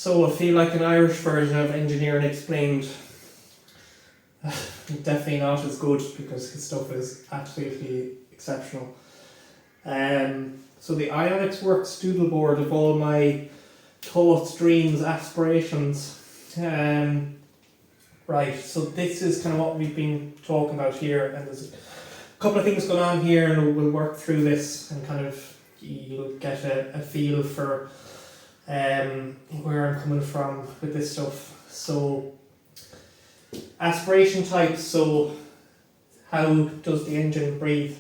So I feel like an Irish version of Engineering Explained. Definitely not as good because his stuff is absolutely exceptional. So the Ionics Works doodle board of all my thoughts, dreams, aspirations. Right, so this is kind of what we've been talking about here, and there's a couple of things going on here, and we'll work through this and kind of you'll get a feel for where I'm coming from with this stuff. So aspiration types, so how does the engine breathe?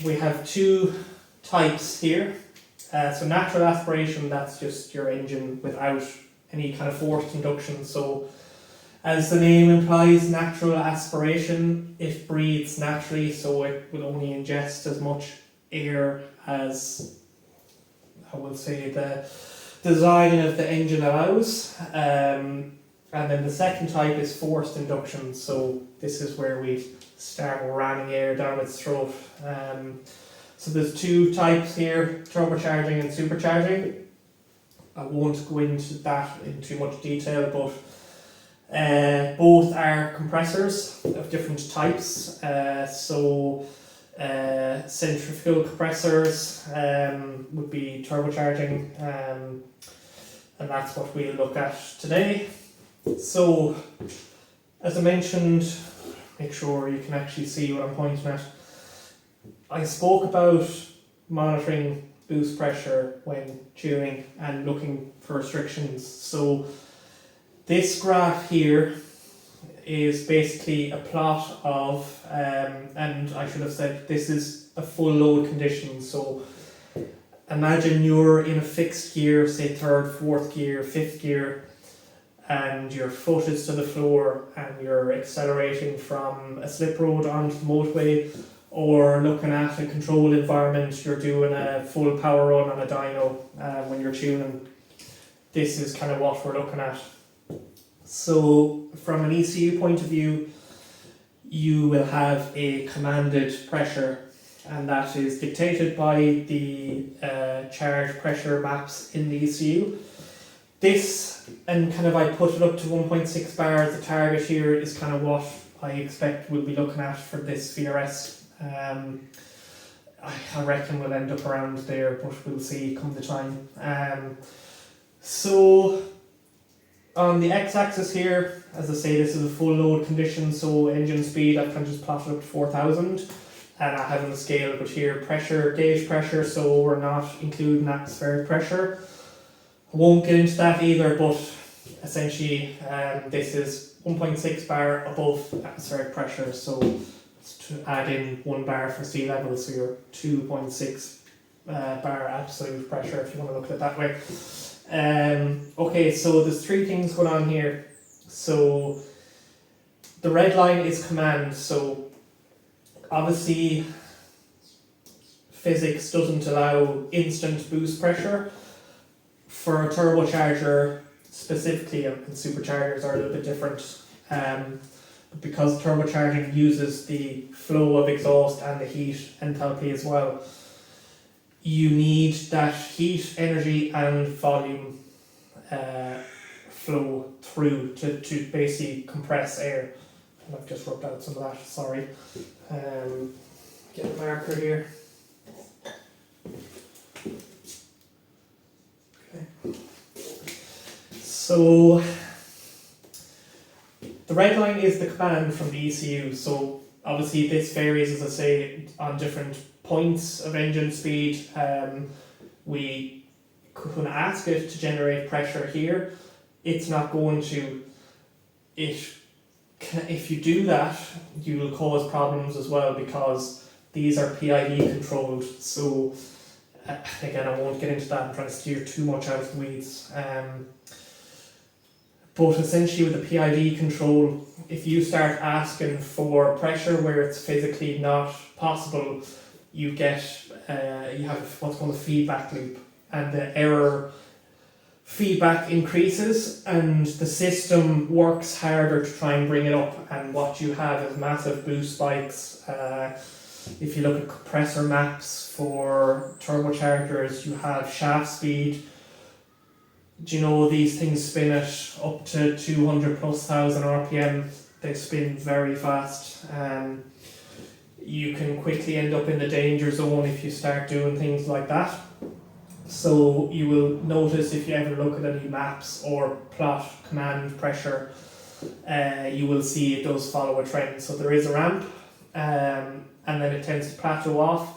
We have two types here. So natural aspiration, that's just your engine without any kind of forced induction. So as the name implies, natural aspiration, it breathes naturally, so it will only ingest as much air as, I will say, the design of the engine allows. And then the second type is forced induction, so this is where we start ramming air down its throat. So there's two types here, turbocharging and supercharging. I won't go into that in too much detail, but both are compressors of different types. Centrifugal compressors would be turbocharging, and that's what we'll look at today. So, as I mentioned, make sure you can actually see what I'm pointing at. I spoke about monitoring boost pressure when tuning and looking for restrictions. So this graph here is basically a plot of, and I should have said this is a full load condition. So imagine you're in a fixed gear, say third, fourth gear, fifth gear, and your foot is to the floor and you're accelerating from a slip road onto the motorway, or looking at a controlled environment, you're doing a full power run on a dyno when you're tuning. This is kind of what we're looking at. So from an ECU point of view, you will have a commanded pressure, and that is dictated by the charge pressure maps in the ECU. This, and kind of I put it up to 1.6 bar as the target here, is kind of what I expect we'll be looking at for this VRS. I reckon we'll end up around there, but we'll see come the time. So on the x-axis here, as I say, this is a full load condition, so engine speed I've kind of just plotted up to 4,000, and I have on the scale, but here pressure, gauge pressure, so we're not including atmospheric pressure. I won't get into that either, but essentially this is 1.6 bar above atmospheric pressure, so to add in 1 bar for sea level, so you're 2.6 bar absolute pressure if you want to look at it that way. Okay, so there's three things going on here. So the red line is command, so obviously physics doesn't allow instant boost pressure. For a turbocharger specifically, and superchargers are a little bit different, because turbocharging uses the flow of exhaust and the heat enthalpy as well. You need that heat, energy and volume flow through to basically compress air. And I've just rubbed out some of that, sorry. Get a marker here. Okay. So the red line is the command from the ECU, so obviously this varies, as I say, on different points of engine speed. We could ask it to generate pressure here. It's not going to. If you do that, you will cause problems as well, because these are PID controlled. So again, I won't get into that. I'm trying to steer too much out of the weeds. But essentially with the PID control, if you start asking for pressure where it's physically not possible, you get you have what's called a feedback loop, and the error feedback increases and the system works harder to try and bring it up, and what you have is massive boost spikes. If you look at compressor maps for turbochargers, you have shaft speed these things spin at up to 200 plus thousand RPM. They spin very fast. You can quickly end up in the danger zone if you start doing things like that. So you will notice if you ever look at any maps or plot command pressure, you will see it does follow a trend. So there is a ramp, and then it tends to plateau off.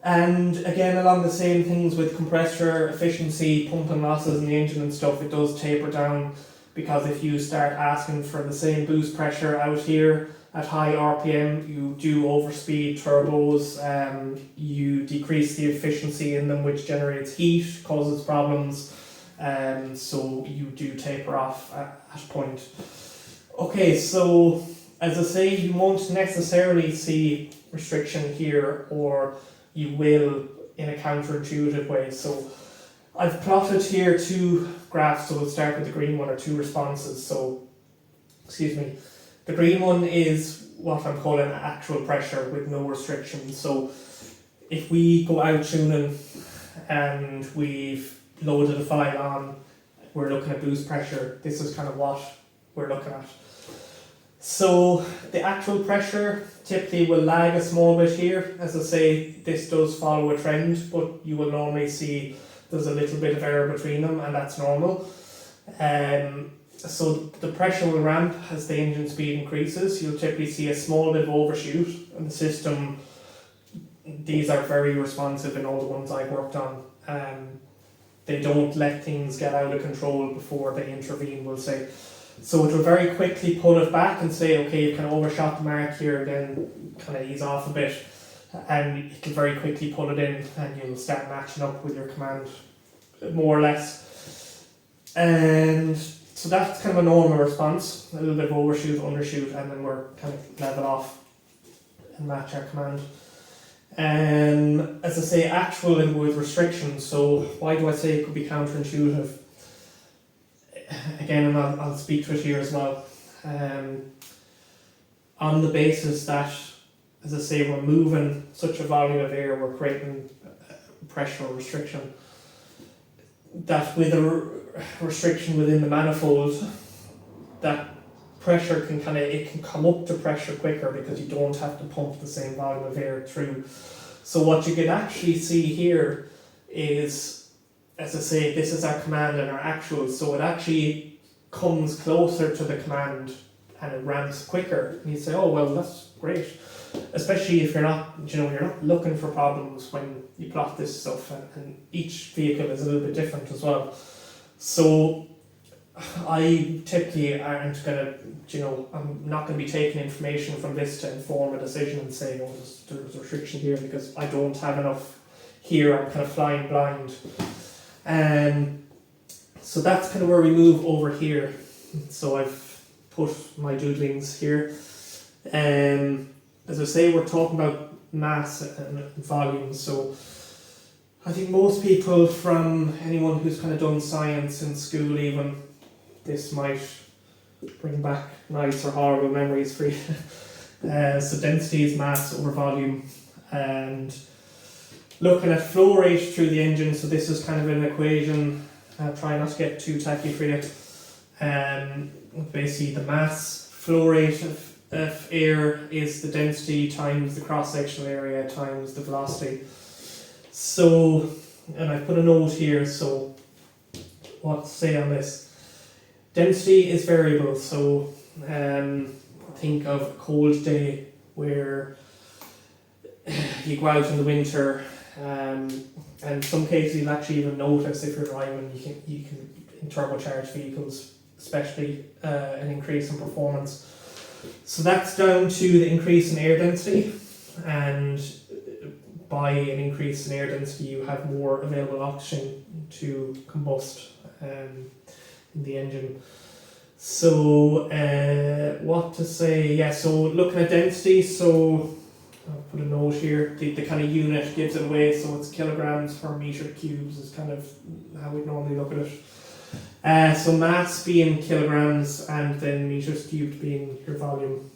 And again, along the same things with compressor efficiency, pumping losses in the engine and stuff, it does taper down, because if you start asking for the same boost pressure out here at high RPM, you do overspeed turbos, you decrease the efficiency in them, which generates heat, causes problems, so you do taper off at a point. Okay, so as I say, you won't necessarily see restriction here, or you will in a counterintuitive way. So I've plotted here two graphs, so we'll start with the green one, or two responses. So, the green one is what I'm calling actual pressure with no restrictions. So if we go out tuning and we've loaded a file on, we're looking at boost pressure, this is kind of what we're looking at. So the actual pressure typically will lag a small bit here. As I say, this does follow a trend, but you will normally see there's a little bit of error between them, and that's normal. So the pressure will ramp as the engine speed increases. You'll typically see a small bit of overshoot, and the system, these are very responsive in all the ones I've worked on. They don't let things get out of control before they intervene, we'll say. So it will very quickly pull it back and say, okay, you kind of overshot the mark here, then kind of ease off a bit, and it will very quickly pull it in, and you'll start matching up with your command, more or less. And so that's kind of a normal response, a little bit of overshoot, undershoot, and then we're kind of level off and match our command. As I say, actual and with restrictions. So why do I say it could be counterintuitive? Again, and I'll speak to it here as well. On the basis that, as I say, we're moving such a volume of air, we're creating pressure or restriction, that with a restriction within the manifold, that pressure can come up to pressure quicker, because you don't have to pump the same volume of air through. So what you can actually see here is, as I say, this is our command and our actual, so it actually comes closer to the command and it ramps quicker. And you say, oh well, that's great. Especially if you're not looking for problems when you plot this stuff, and each vehicle is a little bit different as well. So I typically aren't going to, I'm not going to be taking information from this to inform a decision and saying, oh, there's a restriction here, because I don't have enough here. I'm kind of flying blind. So that's kind of where we move over here. So I've put my doodlings here. As I say, we're talking about mass and volume. So I think most people, from anyone who's kind of done science in school even, this might bring back nice or horrible memories for you. So density is mass over volume, and looking at flow rate through the engine. So this is kind of an equation. Try not to get too tacky for you. Basically, the mass flow rate of air is the density times the cross-sectional area times the velocity. So, and I put a note here, so what to say on this? Density is variable, so think of a cold day where you go out in the winter, and in some cases you'll actually even notice, if you're driving, you can in turbocharged vehicles, especially an increase in performance. So that's down to the increase in air density, and by an increase in air density you have more available oxygen to combust in the engine. So what to say? Yeah, so looking at density, so I'll put a note here, the kind of unit gives it away, so it's kilograms per meter cubes is kind of how we'd normally look at it. So mass being kilograms, and then meters cubed being your volume.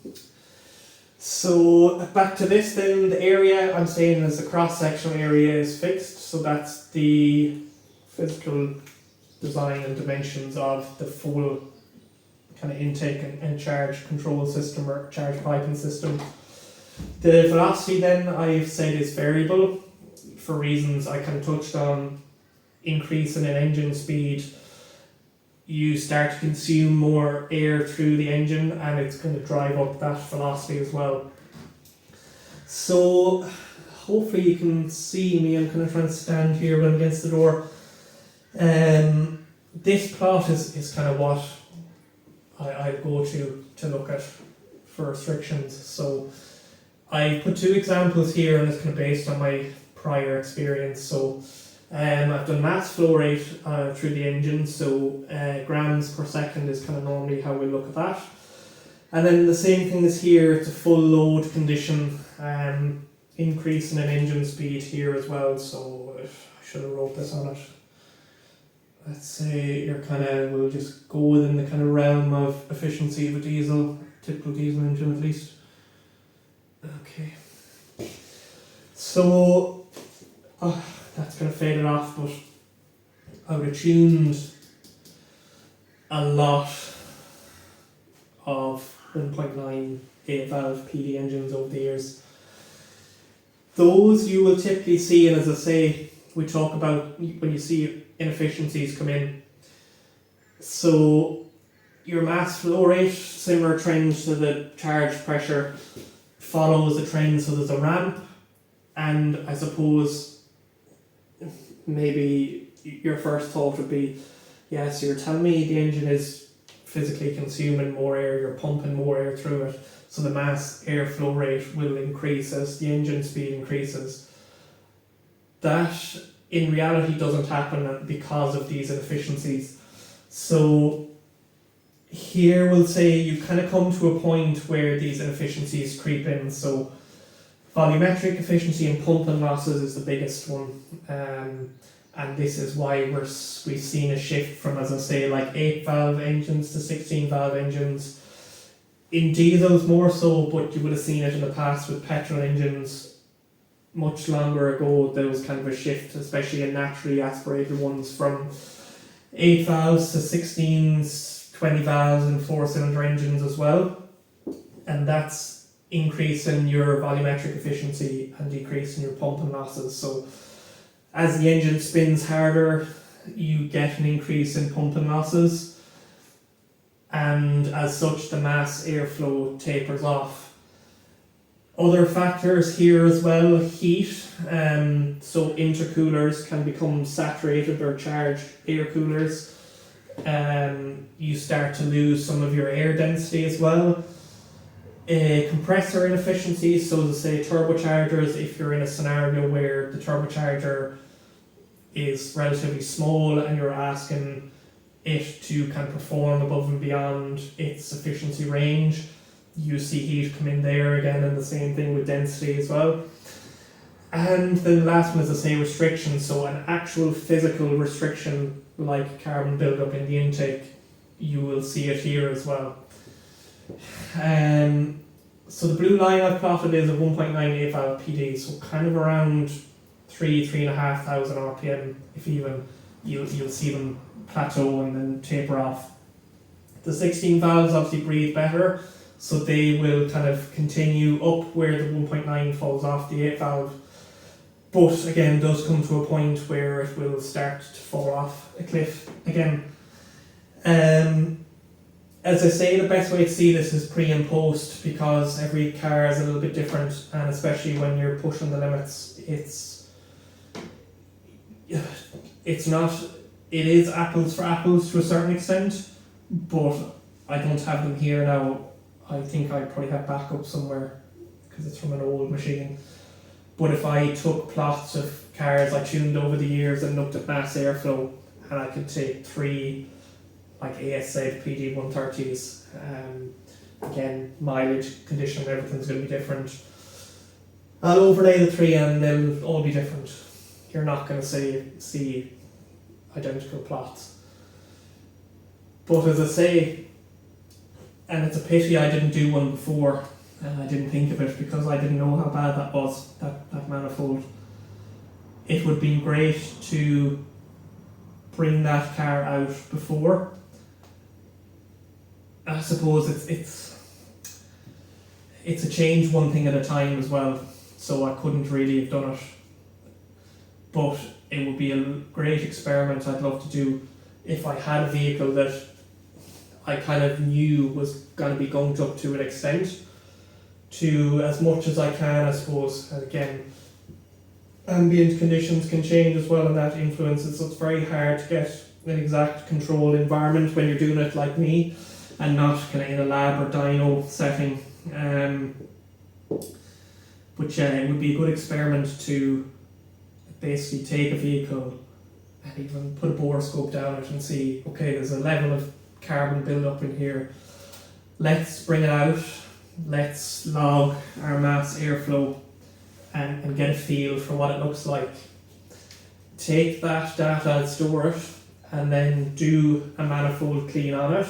So back to this then, the area I'm saying is the cross-sectional area is fixed, so that's the physical design and dimensions of the full kind of intake and charge control system or charge piping system. The velocity then I've said is variable for reasons I kind of touched on. Increasing in engine speed, you start to consume more air through the engine and it's going to drive up that velocity as well. So hopefully you can see me. I'm kind of trying to stand here when I'm against the door. This plot is kind of what I go to look at for restrictions. So I put two examples here and it's kind of based on my prior experience. So I've done mass flow rate through the engine, so grams per second is kind of normally how we look at that. And then the same thing is here, it's a full load condition, increasing in engine speed here as well. So I should have wrote this on it. Let's say you're we'll just go within the kind of realm of efficiency of a diesel, typical diesel engine at least. Okay. So, that's kind of faded off, but I would have tuned a lot of 1.9 8 valve PD engines over the years. Those you will typically see, and as I say, we talk about when you see inefficiencies come in. So your mass flow rate, similar trend to the charge pressure, follows the trend, so there's a ramp, and I suppose maybe your first thought would be, yeah, so you're telling me the engine is physically consuming more air, you're pumping more air through it, so the mass airflow rate will increase as the engine speed increases. That in reality doesn't happen because of these inefficiencies. So here we'll say you kind of come to a point where these inefficiencies creep in. So volumetric efficiency and pumping losses is the biggest one, and this is why we've seen a shift from, as I say, like 8 valve engines to 16 valve engines. In diesels more so, but you would have seen it in the past with petrol engines. Much longer ago there was kind of a shift, especially in naturally aspirated ones, from 8 valves to 16s, 20 valves and 4-cylinder engines as well. And that's increasing your volumetric efficiency and decreasing your pumping losses. So as the engine spins harder, you get an increase in pumping losses, and as such the mass airflow tapers off. Other factors here as well, heat, so intercoolers can become saturated or charged air coolers. You start to lose some of your air density as well. Compressor inefficiencies, so to say turbochargers, if you're in a scenario where the turbocharger is relatively small and you're asking it to kind of perform above and beyond its efficiency range, you see heat come in there again, and the same thing with density as well. And then the last one is, I say, restriction, so an actual physical restriction like carbon buildup in the intake, you will see it here as well. So the blue line I've plotted is a 1.98 valve PD, so kind of around 3,500 RPM, if even. You'll see them plateau and then taper off. The 16 valves obviously breathe better, so they will kind of continue up where the 1.9 falls off the 8 valve, but again does come to a point where it will start to fall off a cliff again. As I say, the best way to see this is pre and post, because every car is a little bit different, and especially when you're pushing the limits, it is apples for apples to a certain extent, but I don't have them here now. I think I probably have backup somewhere because it's from an old machine. But if I took plots of cars I tuned over the years and looked at mass airflow, and I could take 3 like AS-safe PD 130s, again mileage, condition, everything's going to be different. I'll overlay the 3 and they'll all be different. You're not going to see identical plots. But as I say, and it's a pity I didn't do one before, and I didn't think of it because I didn't know how bad that was, that manifold. It would be great to bring that car out before. I suppose it's a change one thing at a time as well, so I couldn't really have done it. But it would be a great experiment I'd love to do if I had a vehicle that I kind of knew was going to be gunked up to an extent, to as much as I can, I suppose. And again, ambient conditions can change as well, and that influences, so it's very hard to get an exact controlled environment when you're doing it like me and not kind of in a lab or dyno setting. But yeah, it would be a good experiment to basically take a vehicle and even put a borescope down it and see, okay, there's a level of carbon build-up in here. Let's bring it out, let's log our mass airflow and get a feel for what it looks like. Take that data and store it, and then do a manifold clean on it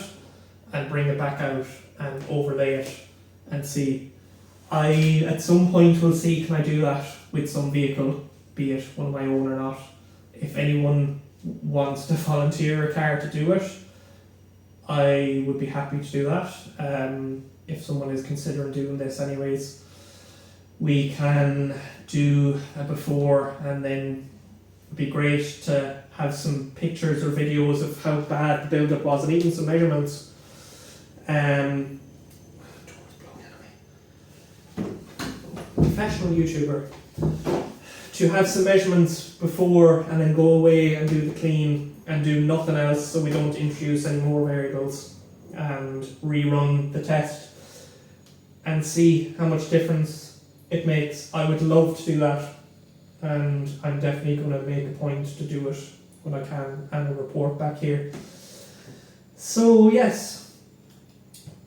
and bring it back out and overlay it and see. I at some point will see, can I do that with some vehicle, be it one of my own or not. If anyone wants to volunteer a car to do it, I would be happy to do that. If someone is considering doing this anyways, we can do a before, and then it'd be great to have some pictures or videos of how bad the build-up was and even some measurements. Professional YouTuber, to have some measurements before and then go away and do the clean and do nothing else, so we don't introduce any more variables, and rerun the test and see how much difference it makes. I would love to do that, and I'm definitely going to make a point to do it when I can and a report back here. So yes,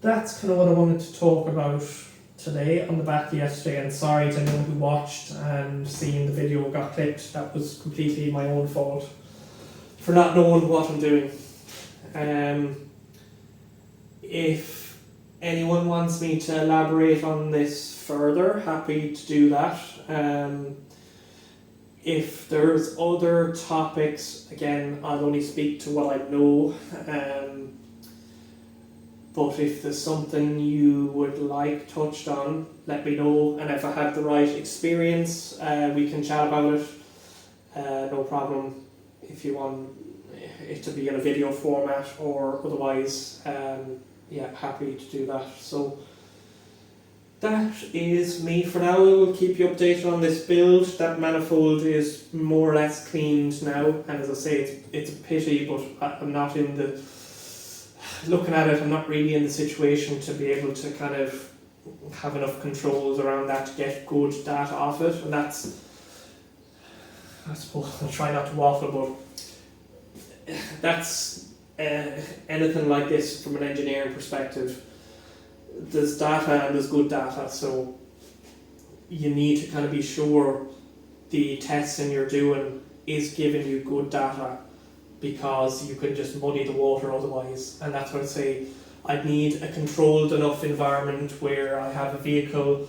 that's kind of what I wanted to talk about today on the back of yesterday, and sorry to anyone who watched and seen the video got clipped. That was completely my own fault for not knowing what I'm doing. If anyone wants me to elaborate on this further, happy to do that. If there's other topics, again, I'll only speak to what I know. But if there's something you would like touched on, let me know. And if I have the right experience, we can chat about it. No problem if you want it to be in a video format or otherwise. Yeah, happy to do that. So that is me for now. I will keep you updated on this build. That manifold is more or less cleaned now. And as I say, it's a pity, but I'm not in the... Looking at it, I'm not really in the situation to be able to kind of have enough controls around that to get good data off it, and that's, I suppose, I'll try not to waffle, but that's anything like this from an engineering perspective. There's data and there's good data, so you need to kind of be sure the testing you're doing is giving you good data, because you could just muddy the water otherwise. And that's what I say, I'd need a controlled enough environment where I have a vehicle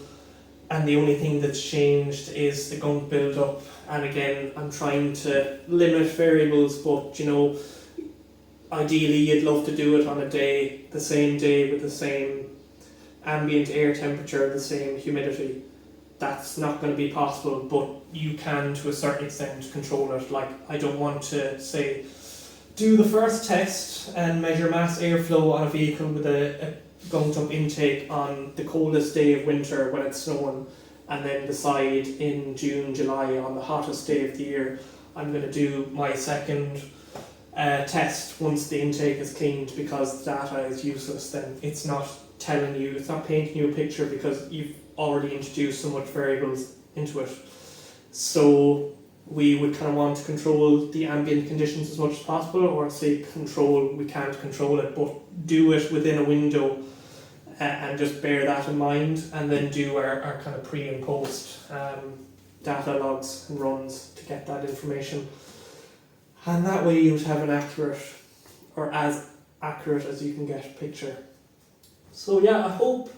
and the only thing that's changed is the gunk build up. And again, I'm trying to limit variables, but you know, ideally you'd love to do it on a day, the same day with the same ambient air temperature, the same humidity. That's not going to be possible, but you can to a certain extent control it. Like, I don't want to say, do the first test and measure mass airflow on a vehicle with a gunked up intake on the coldest day of winter when it's snowing, and then decide in June, July on the hottest day of the year, I'm going to do my second test once the intake is cleaned, because the data is useless. Then it's not telling you, it's not painting you a picture, because you've already introduced so much variables into it. So we would kind of want to control the ambient conditions as much as possible, or say control, we can't control it, but do it within a window, and just bear that in mind, and then do our kind of pre and post data logs and runs to get that information. And that way you would have an accurate, or as accurate as you can get, picture. So yeah, I hope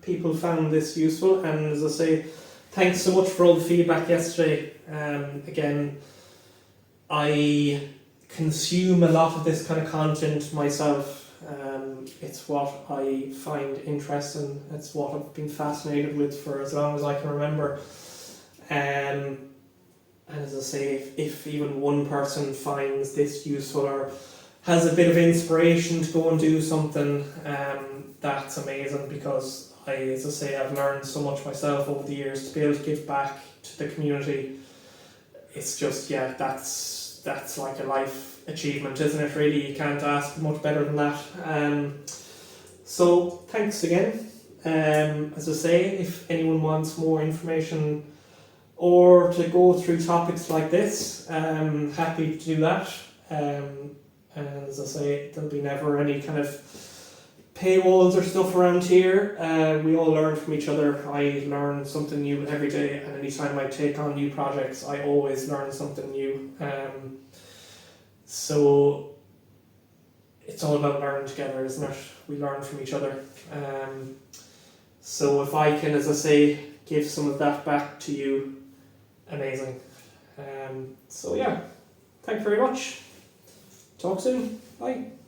people found this useful, and as I say, thanks so much for all the feedback yesterday. Again, I consume a lot of this kind of content myself. It's what I find interesting. It's what I've been fascinated with for as long as I can remember. And as I say, if even one person finds this useful or has a bit of inspiration to go and do something, that's amazing, because as I say, I've learned so much myself over the years to be able to give back to the community. It's just, that's like a life achievement, isn't it, really? You can't ask much better than that. So thanks again. As I say, if anyone wants more information or to go through topics like this, happy to do that. And as I say, there'll be never any kind of paywalls or stuff around here. We all learn from each other. I learn something new every day, and anytime I take on new projects, I always learn something new. So it's all about learning together, isn't it? We learn from each other. So if I can, as I say, give some of that back to you, amazing. So yeah, thank you very much. Talk soon. Bye.